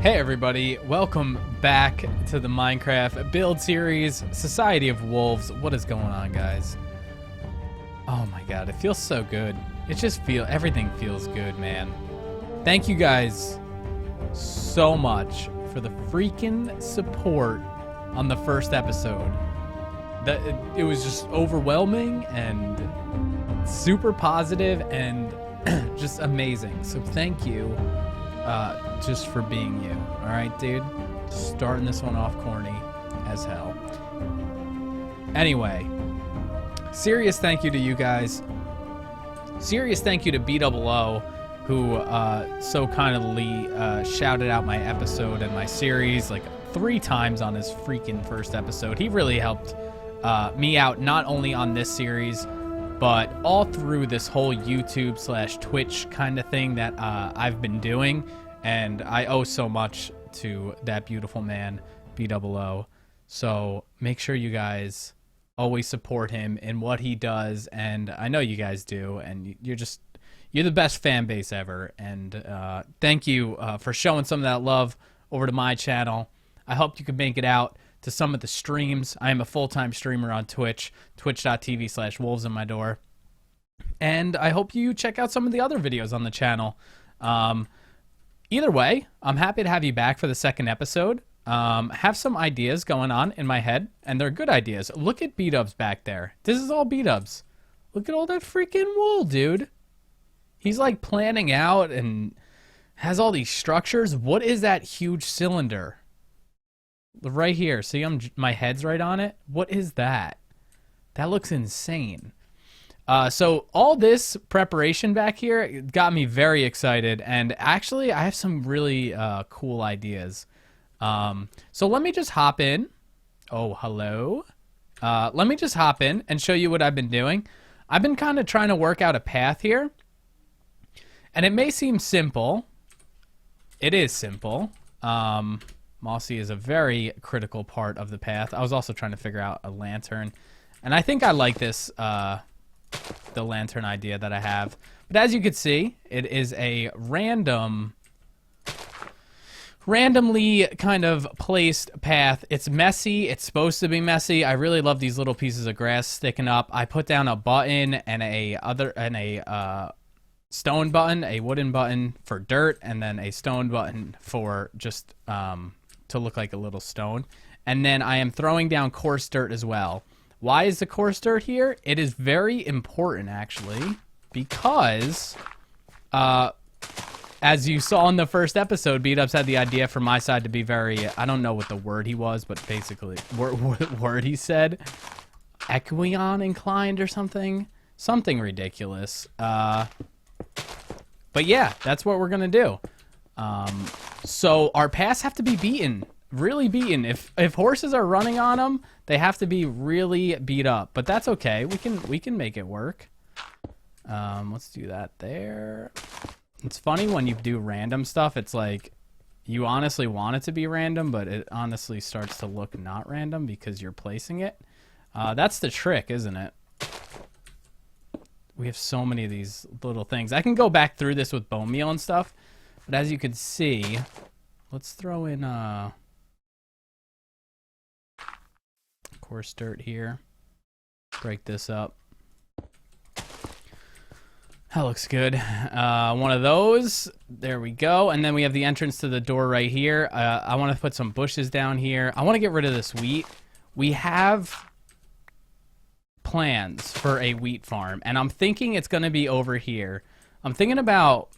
Hey everybody, welcome back to the Minecraft build series, Society of Wolves. What is going on, guys? Oh my god, it feels so good. Everything feels good, man. Thank you guys so much for the freaking support on the first episode. It was just overwhelming and super positive and just amazing. So thank you. Just for being you. Alright, dude? Starting this one off corny as hell. Anyway, serious thank you to you guys. Serious thank you to E02, who so kindly shouted out my episode and my series like 3 times on his freaking first episode. He really helped me out, not only on this series, but all through this whole YouTube/Twitch kind of thing that I've been doing. And I owe so much to that beautiful man, E02. So make sure you guys always support him in what he does. And I know you guys do. And you're the best fan base ever. And thank you for showing some of that love over to my channel. I hope you can make it out to some of the streams. I am a full-time streamer on Twitch, twitch.tv/wolvesatmydoor. And I hope you check out some of the other videos on the channel. Either way, I'm happy to have you back for the second episode. Have some ideas going on in my head, and they're good ideas. Look at B-Dubs back there. This is all B-Dubs. Look at all that freaking wool, dude. He's like planning out and has all these structures. What is that huge cylinder? Right here. See, my head's right on it. What is that? That looks insane. So all this preparation back here got me very excited, and actually I have some really cool ideas. So let me just hop in. Oh, hello. Let me just hop in and show you what I've been doing. I've been kind of trying to work out a path here, and it may seem simple. It is simple. Mossy is a very critical part of the path. I was also trying to figure out a lantern, and I think I like this the lantern idea that I have. But as you can see, it is a randomly kind of placed path. It's messy. It's supposed to be messy. I really love these little pieces of grass sticking up. I put down a button and a stone button, a wooden button for dirt, and then a stone button for just to look like a little stone. And then I am throwing down coarse dirt as well. Why is the coarse dirt here? It is very important, actually, because as you saw in the first episode, B-Dubs had the idea for my side to be very, I don't know what the word he was, but basically, what word he said? Equion inclined or something? Something ridiculous. But yeah, that's what we're going to do. So our paths have to be beaten. Really beaten. If horses are running on them, they have to be really beat up. But that's okay. We can make it work. Let's do that there. It's funny when you do random stuff. It's like you honestly want it to be random, but it honestly starts to look not random because you're placing it. That's the trick, isn't it? We have so many of these little things. I can go back through this with bone meal and stuff, but as you can see, let's throw in coarse dirt here. Break this up. That looks good. One of those. There we go. And then we have the entrance to the door right here. I want to put some bushes down here. I want to get rid of this wheat. We have plans for a wheat farm, and I'm thinking it's going to be over here. I'm thinking about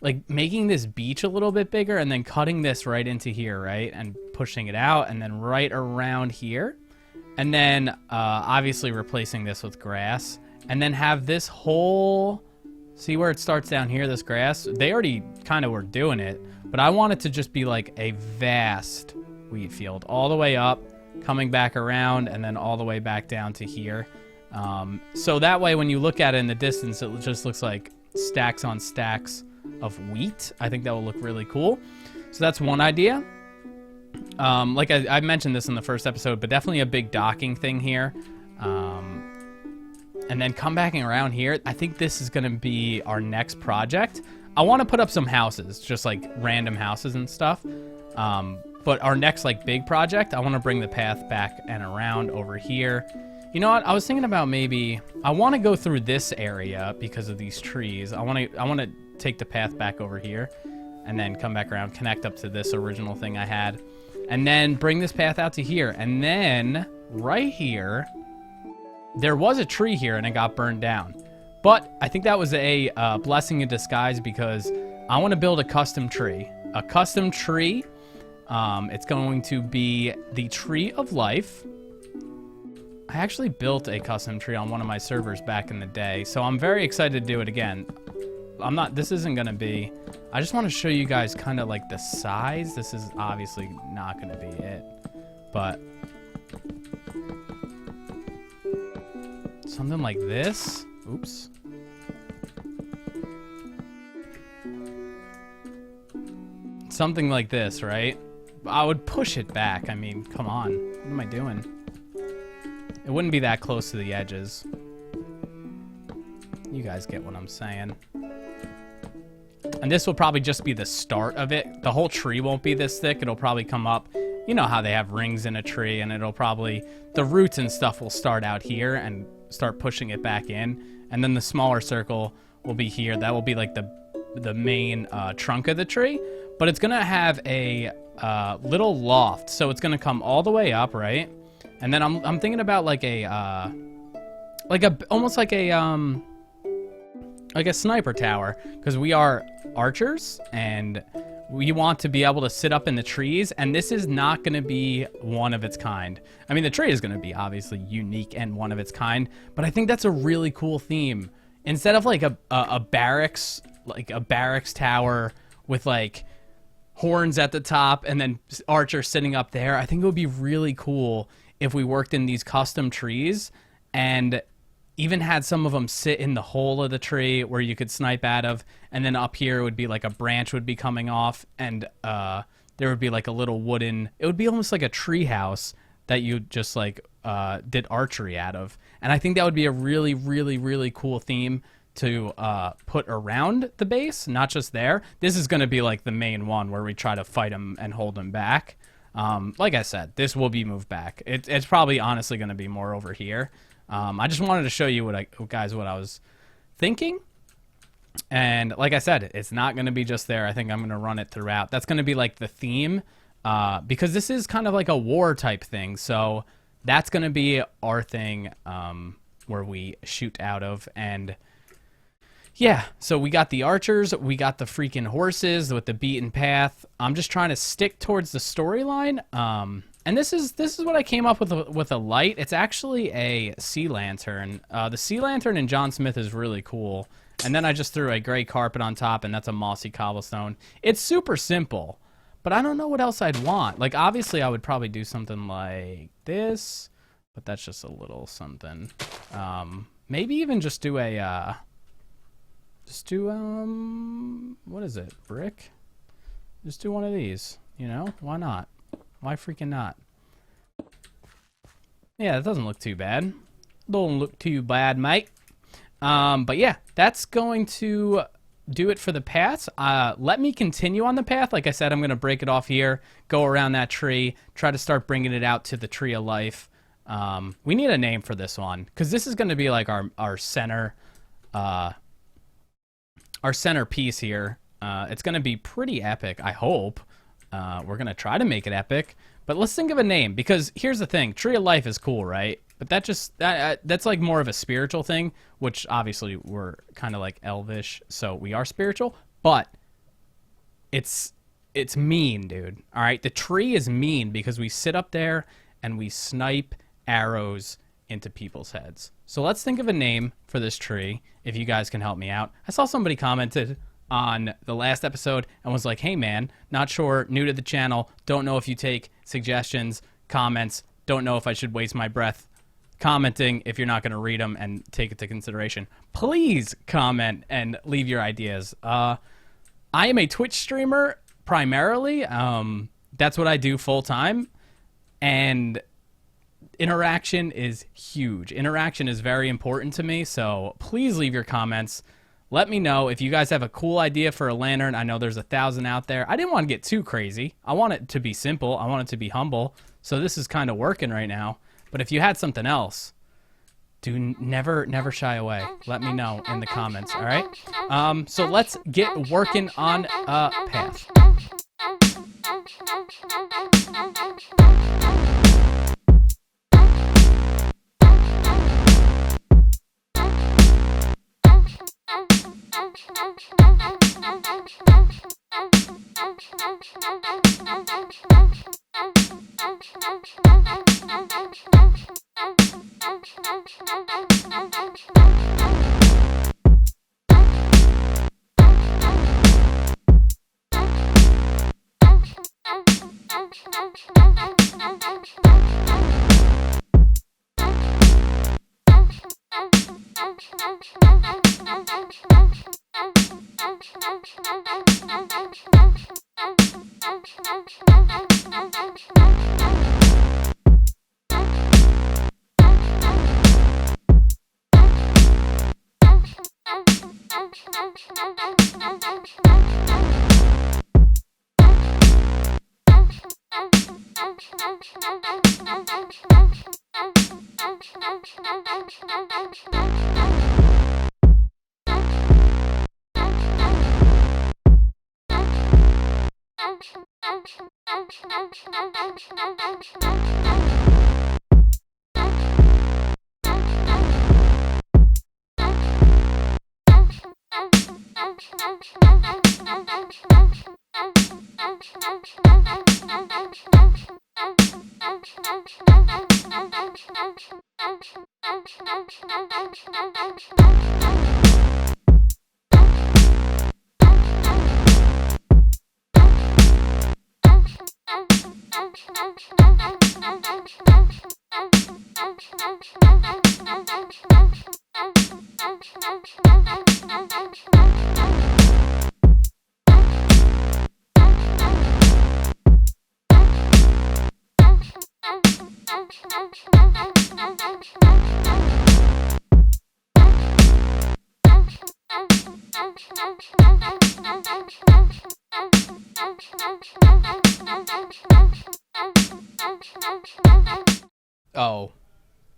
like making this beach a little bit bigger and then cutting this right into here, right? And pushing it out and then right around here. And then obviously replacing this with grass. And then have this whole... See where it starts down here, this grass? They already kind of were doing it. But I want it to just be like a vast wheat field. All the way up, coming back around, and then all the way back down to here. So that way when you look at it in the distance, it just looks like stacks on stacks of wheat. I think that will look really cool. So that's one idea. Like I mentioned this in the first episode, but definitely a big docking thing here. And then come back around here. I think this is going to be our next project. I want to put up some houses, just like random houses and stuff. But our next like big project, I want to bring the path back and around over here. You know what? I was thinking about maybe I want to go through this area because of these trees. I want to take the path back over here and then come back around, connect up to this original thing I had, and then bring this path out to here. And then right here, there was a tree here and it got burned down. But I think that was a blessing in disguise because I want to build a custom tree. A custom tree. It's going to be the Tree of Life. I actually built a custom tree on one of my servers back in the day, so I'm very excited to do it again. This isn't going to be, I just want to show you guys kind of like the size. This is obviously not going to be it, but something like this. Oops. Something like this, right? I would push it back. I mean, come on. What am I doing? It wouldn't be that close to the edges. You guys get what I'm saying. And this will probably just be the start of it. The whole tree won't be this thick. It'll probably come up. You know how they have rings in a tree, and it'll probably, the roots and stuff will start out here and start pushing it back in. And then the smaller circle will be here. That will be like the main trunk of the tree. But it's going to have a little loft. So it's going to come all the way up, right? And then I'm thinking about like almost like a sniper tower, because we are archers and we want to be able to sit up in the trees, and this is not going to be one of its kind. I mean, the tree is going to be obviously unique and one of its kind, but I think that's a really cool theme. Instead of like a barracks, like a barracks tower with like horns at the top and then archers sitting up there, I think it would be really cool if we worked in these custom trees and even had some of them sit in the hole of the tree where you could snipe out of, and then up here would be like a branch would be coming off, and there would be like a little wooden, it would be almost like a tree house that you just like did archery out of. And I think that would be a really, really, really cool theme to put around the base, not just there. This is going to be like the main one where we try to fight them and hold them back. Like I said, this will be moved back. It's probably honestly going to be more over here. I just wanted to show you what I was thinking. And like I said, it's not going to be just there. I think I'm going to run it throughout. That's going to be like the theme, because this is kind of like a war type thing. So that's going to be our thing, where we shoot out of. And yeah, so we got the archers, we got the freaking horses with the beaten path. I'm just trying to stick towards the storyline. And this is what I came up with a light. It's actually a sea lantern. The sea lantern in John Smith is really cool. And then I just threw a gray carpet on top, and that's a mossy cobblestone. It's super simple, but I don't know what else I'd want. Like, obviously, I would probably do something like this, but that's just a little something. Maybe even just do a... what is it? Brick? Just do one of these, you know? Why not? Why freaking not? Yeah, that doesn't look too bad. Don't look too bad, mate. But yeah, that's going to do it for the paths. Let me continue on the path. Like I said, I'm going to break it off here, go around that tree, try to start bringing it out to the Tree of Life. We need a name for this one, because this is going to be like our center... our centerpiece here. It's going to be pretty epic, I hope. We're going to try to make it epic. But let's think of a name, because here's the thing. Tree of Life is cool, right? But that's like more of a spiritual thing, which obviously we're kind of like elvish, so we are spiritual. But it's mean, dude. All right? The tree is mean because we sit up there and we snipe arrows into people's heads. So let's think of a name for this tree, if you guys can help me out. I saw somebody commented on the last episode and was like, hey man, not sure, new to the channel, don't know if you take suggestions, comments, don't know if I should waste my breath commenting if you're not going to read them and take it to consideration. Please comment and leave your ideas. I am a Twitch streamer primarily. That's what I do full time, and interaction is huge. Interaction is very important to me, so please leave your comments. let me know if you guys have a cool idea for a lantern. I know there's 1,000 out there. I didn't want to get too crazy. I want it to be simple. I want it to be humble. So this is kind of working right now. But if you had something else, never shy away. Let me know in the comments, all right? So let's get working on a path.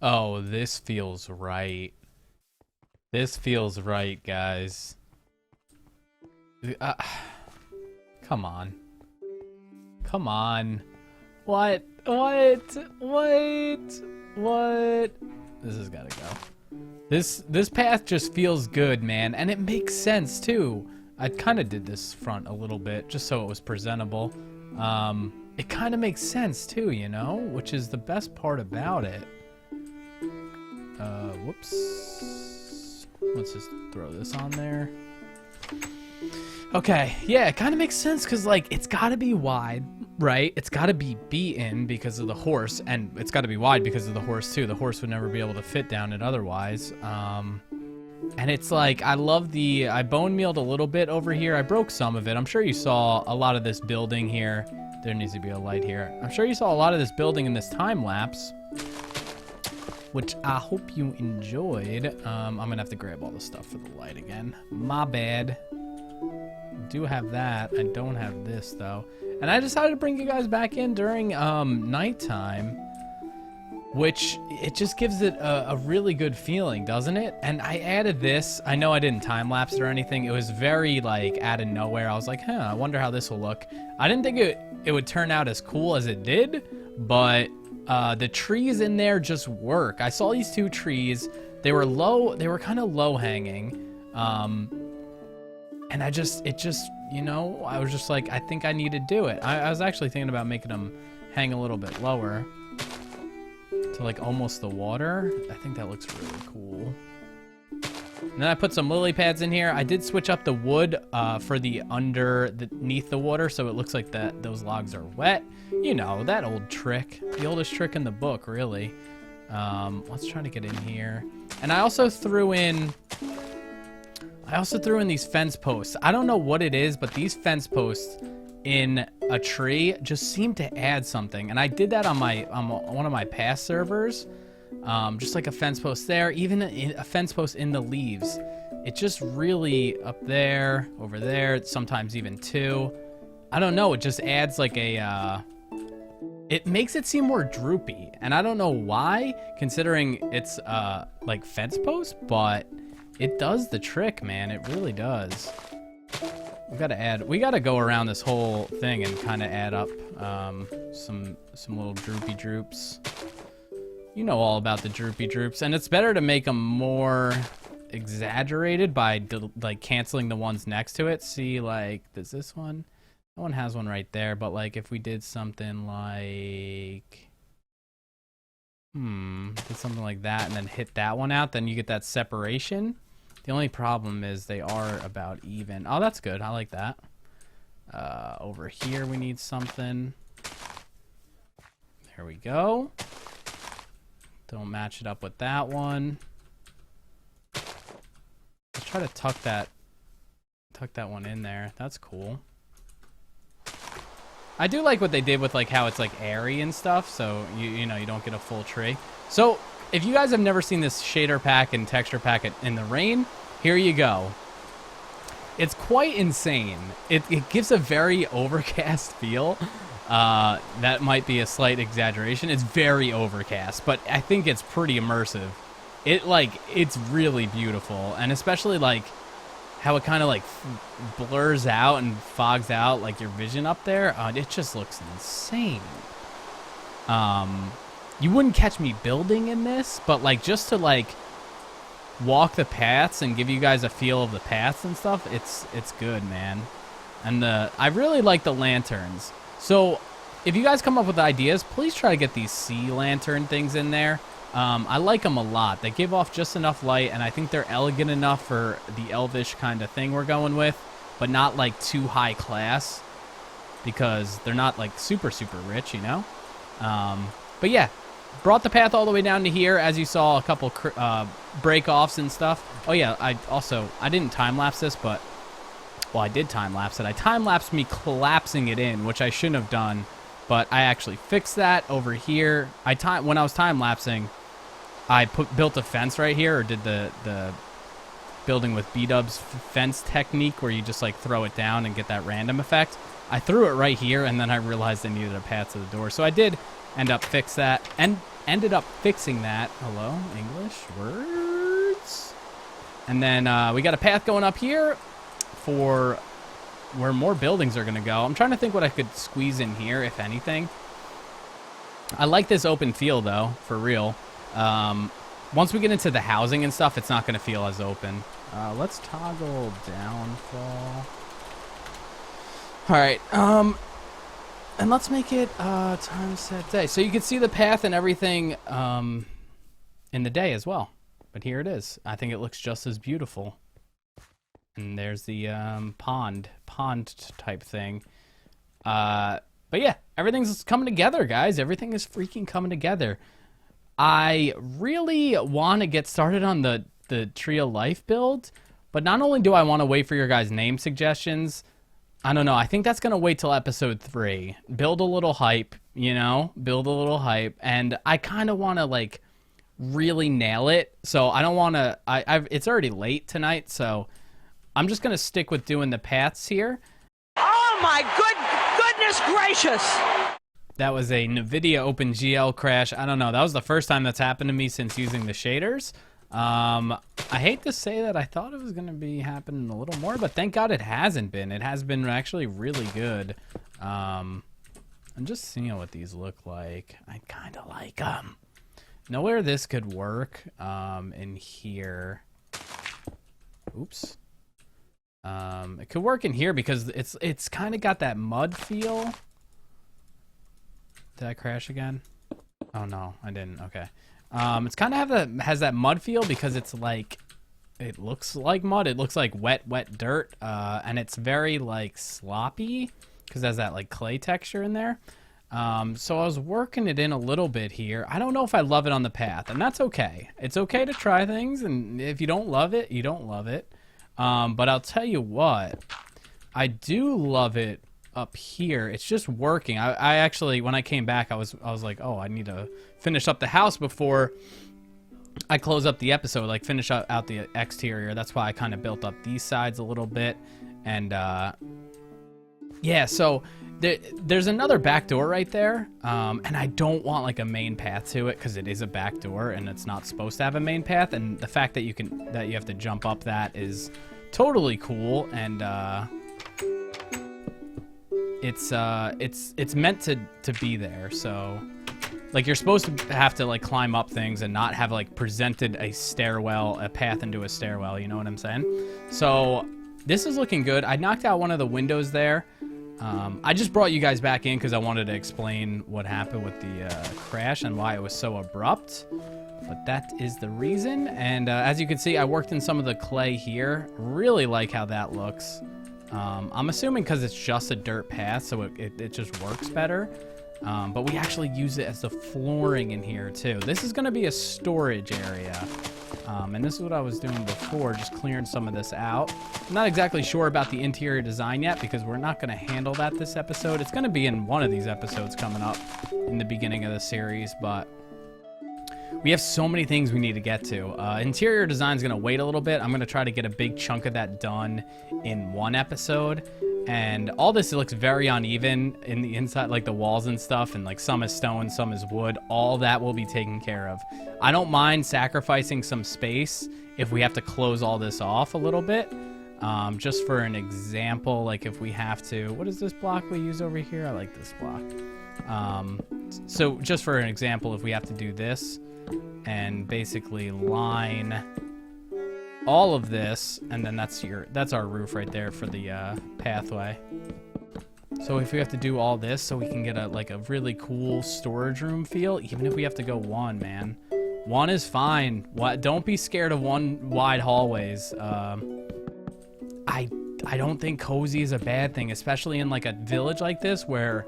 Oh, this feels right. This feels right, guys. Come on. Come on. What? This has gotta go. This path just feels good, man, and it makes sense too. I kind of did this front a little bit just so it was presentable. It kind of makes sense too, you know, which is the best part about it. Whoops. Let's just throw this on there. Okay, yeah, it kind of makes sense because, like, it's got to be wide, right? It's got to be beaten because of the horse, and it's got to be wide because of the horse, too. The horse would never be able to fit down it otherwise. And it's like, I bone mealed a little bit over here. I broke some of it. I'm sure you saw a lot of this building here. There needs to be a light here. I'm sure you saw a lot of this building in this time lapse, which I hope you enjoyed. I'm gonna have to grab all the stuff for the light again. My bad. I do have that. I don't have this though. And I decided to bring you guys back in during nighttime, which it just gives it a really good feeling, doesn't it? And I added this. I know I didn't time lapse it or anything. It was very like out of nowhere. I was like, I wonder how this will look. I didn't think it would turn out as cool as it did, but the trees in there just work. I saw these two trees. They were low. They were kind of low hanging. And it just, you know, I was just like, I think I need to do it. I was actually thinking about making them hang a little bit lower to like almost the water. I think that looks really cool. And then I put some lily pads in here. I did switch up the wood for the underneath the water, so it looks like those logs are wet. You know, that old trick. The oldest trick in the book, really. Let's try to get in here. And I also threw in these fence posts. I don't know what it is, but these fence posts in a tree just seem to add something. And I did that on one of my past servers. Just like a fence post there, even a fence post in the leaves. it just really up there, over there, sometimes even 2. I don't know, it just adds like a, it makes it seem more droopy. And I don't know why, considering it's like fence post, but it does the trick, man. It really does. We gotta go around this whole thing and kind of add up some little droopy droops. You know all about the droopy droops, and it's better to make them more exaggerated by like canceling the ones next to it. See, like, does this one? That one has one right there, but like if we did something like, did something like that and then hit that one out, then you get that separation. The only problem is they are about even. Oh, that's good. I like that. Over here we need something. There we go. Don't match it up with that one. Let's try to tuck that one in there. That's cool. I do like what they did with like how it's like airy and stuff, so you know you don't get a full tree. So if you guys have never seen this shader pack and texture pack in the rain, here you go. It's quite insane. It gives a very overcast feel. That might be a slight exaggeration. It's very overcast, but I think it's pretty immersive. It's really beautiful, and especially like how it kind of like blurs out and fogs out like your vision up there. It just looks insane. You wouldn't catch me building in this, but like just to like walk the paths and give you guys a feel of the paths and stuff, it's good, man. And I really like the lanterns. So if you guys come up with ideas, please try to get these sea lantern things in there. I like them a lot. They give off just enough light, and I think they're elegant enough for the elvish kind of thing we're going with, but not like too high class, because they're not like super rich, you know. But yeah, brought the path all the way down to here, as you saw a couple break-offs and stuff. Oh yeah, I didn't time-lapse this, but, well, I did time-lapse it. I time-lapsed me collapsing it in, which I shouldn't have done, but I actually fixed that over here. When I was time-lapsing, I built a fence right here, or did the building with B-dubs fence technique, where you just like throw it down and get that random effect. I threw it right here, and then I realized I needed a path to the door, so I did end up ended up fixing that. Hello, English words. And then we got a path going up here for where more buildings are going to go. I'm trying to think what I could squeeze in here, if anything. I like this open feel, though, for real. Once we get into the housing and stuff, it's not going to feel as open. Let's toggle downfall. All right. And let's make it time set day. So you can see the path and everything in the day as well. But here it is. I think it looks just as beautiful. And there's the pond type thing. But yeah, everything's coming together, guys. Everything is freaking coming together. I really want to get started on the Tree of Life build, but not only do I want to wait for your guys' name suggestions, I don't know. I think that's going to wait till episode 3. Build a little hype, you know? Build a little hype. And I kind of want to, like, really nail it. So I don't want to... It's already late tonight, so I'm just going to stick with doing the paths here. Oh, my goodness gracious! That was a NVIDIA OpenGL crash. I don't know. That was the first time that's happened to me since using the shaders. I hate to say that I thought it was going to be happening a little more, but thank God it hasn't been. It has been actually really good. I'm just seeing what these look like. I kind of like them. Know where this could work? In here. Oops. It could work in here because it's kind of got that mud feel. Did I crash again? Oh no, I didn't. Okay. It's kind of has that mud feel because it's like, it looks like mud. It looks like wet dirt, and it's very like sloppy because it has that like clay texture in there. So I was working it in a little bit here. I don't know if I love it on the path, and that's okay. It's okay to try things, and if you don't love it, you don't love it. But I'll tell you what, I do love it up here. It's just working. I actually, when I came back, I was like, oh, I need to finish up the house before I close up the episode, like finish out the exterior. That's why I kind of built up these sides a little bit. And yeah, so there's another back door right there. And I don't want like a main path to it because it is a back door and it's not supposed to have a main path. And the fact that you have to jump up that is totally cool. And it's meant to be there. So like you're supposed to have to like climb up things and not have like presented a path into a stairwell, you know what I'm saying? So this is looking good. I knocked out one of the windows there. I just brought you guys back in because I wanted to explain what happened with the crash and why it was so abrupt. But that is the reason. And as you can see, I worked in some of the clay here. Really like how that looks. I'm assuming because it's just a dirt path, so it just works better. But we actually use it as the flooring in here too. This is going to be a storage area. And this is what I was doing before, just clearing some of this out. I'm not exactly sure about the interior design yet because we're not going to handle that this episode. It's going to be in one of these episodes coming up in the beginning of the series, but we have so many things we need to get to. Interior design is going to wait a little bit. I'm going to try to get a big chunk of that done in one episode. And all this looks very uneven in the inside, like the walls and stuff, and like some is stone, some is wood. All that will be taken care of. I don't mind sacrificing some space if we have to close all this off a little bit. Just for an example, like if we have to, what is this block we use over here? I like this block. So just for an example, if we have to do this and basically line all of this, and then that's our roof right there for the pathway. So if we have to do all this so we can get a really cool storage room feel, even if we have to go one, man. One is fine. Don't be scared of one wide hallways. I don't think cozy is a bad thing, especially in like a village like this where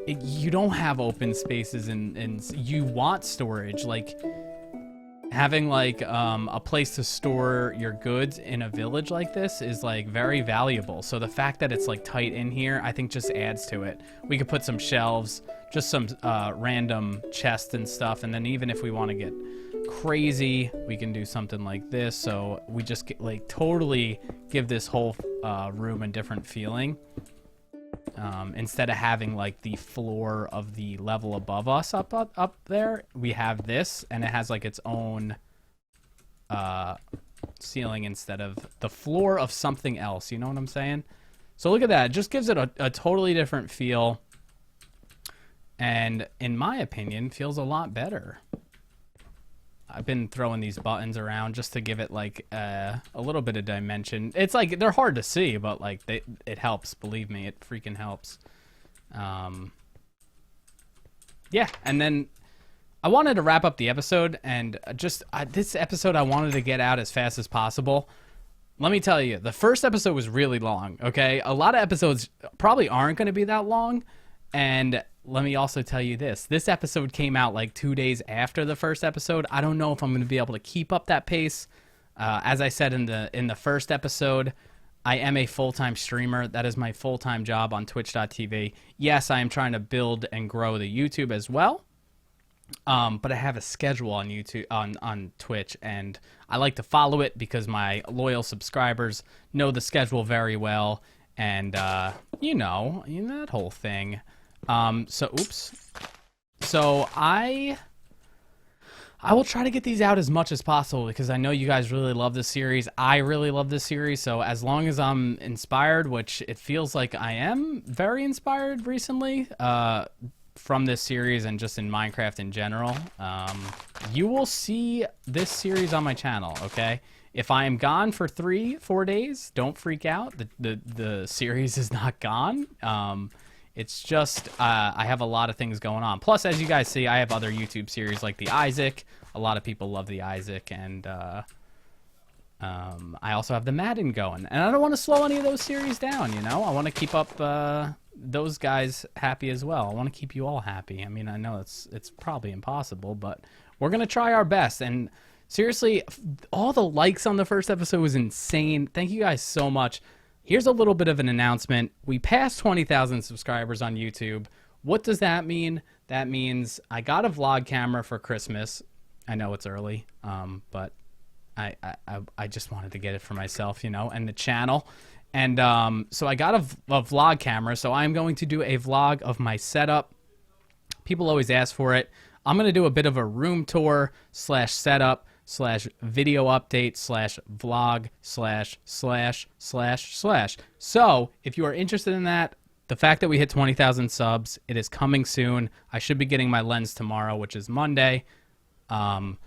you don't have open spaces and you want storage. Like having like a place to store your goods in a village like this is like very valuable. So the fact that it's like tight in here, I think just adds to it. We could put some shelves, just some random chests and stuff. And then even if we want to get crazy, we can do something like this. So we just get, like totally give this whole room a different feeling. Instead of having like the floor of the level above us up there, we have this, and it has like its own ceiling instead of the floor of something else. You know what I'm saying? So look at that. It just gives it a totally different feel, and in my opinion, feels a lot better. I've been throwing these buttons around just to give it like a little bit of dimension. It's like they're hard to see, but like it helps. Believe me, it freaking helps. Yeah, and then I wanted to wrap up the episode, and this episode I wanted to get out as fast as possible. Let me tell you, the first episode was really long. Okay, a lot of episodes probably aren't going to be that long, and let me also tell you this episode came out like 2 days after the first episode. I don't know if I'm going to be able to keep up that pace. As I said in the first episode, I am a full-time streamer. That is my full-time job on twitch.tv. Yes, I am trying to build and grow the YouTube as well. But I have a schedule on YouTube, on Twitch, and I like to follow it because my loyal subscribers know the schedule very well. And, you know that whole thing. So I will try to get these out as much as possible because I know you guys really love this series. I really love this series. So as long as I'm inspired, which it feels like I am very inspired recently, from this series and just in Minecraft in general, you will see this series on my channel. Okay. If I am gone for 3-4 days, don't freak out. The series is not gone. It's just I have a lot of things going on. Plus, as you guys see, I have other YouTube series like the Isaac. A lot of people love the Isaac, and I also have the Madden going. And I don't want to slow any of those series down, you know? I want to keep up those guys happy as well. I want to keep you all happy. I mean, I know it's probably impossible, but we're going to try our best. And seriously, all the likes on the first episode was insane. Thank you guys so much. Here's a little bit of an announcement. We passed 20,000 subscribers on YouTube. What does that mean? That means I got a vlog camera for Christmas, I know it's early, but I just wanted to get it for myself, you know, and the channel. And so I got a vlog camera, so I'm going to do a vlog of my setup. People always ask for it. I'm going to do a bit of a room tour / setup / video update / vlog / So if you are interested in that, the fact that we hit 20,000 subs, it is coming soon. I should be getting my lens tomorrow, which is Monday. But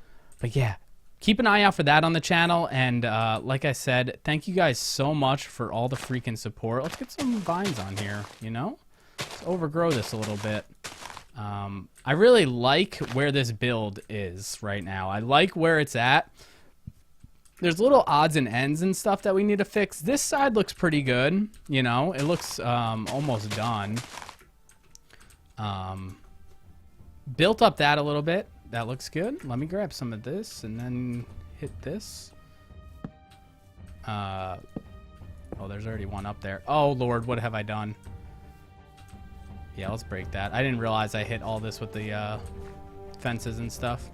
yeah, keep an eye out for that on the channel. And like I said, thank you guys so much for all the freaking support. Let's get some vines on here, you know? Let's overgrow this a little bit. I really like where this build is right now. I like where it's at. There's little odds and ends and stuff that we need to fix. This side looks pretty good, you know? It looks almost done. Built up that a little bit. That looks good. Let me grab some of this and then hit this. Oh, there's already one up there. Oh, Lord, what have I done? Yeah, let's break that. I didn't realize I hit all this with the fences and stuff.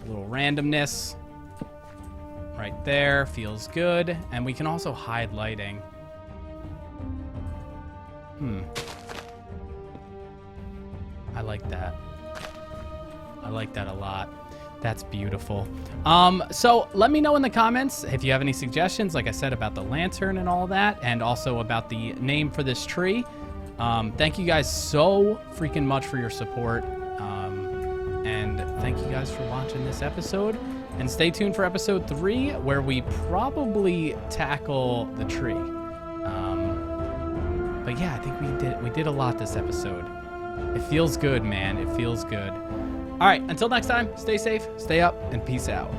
A little randomness. Right there. Feels good. And we can also hide lighting. I like that. I like that a lot. That's beautiful. So let me know in the comments if you have any suggestions, like I said, about the lantern and all that, and also about the name for this tree. Thank you guys so freaking much for your support. And thank you guys for watching this episode. And stay tuned for episode 3, where we probably tackle the tree. But yeah, I think we did a lot this episode. It feels good, man. It feels good. All right, until next time, stay safe, stay up, and peace out.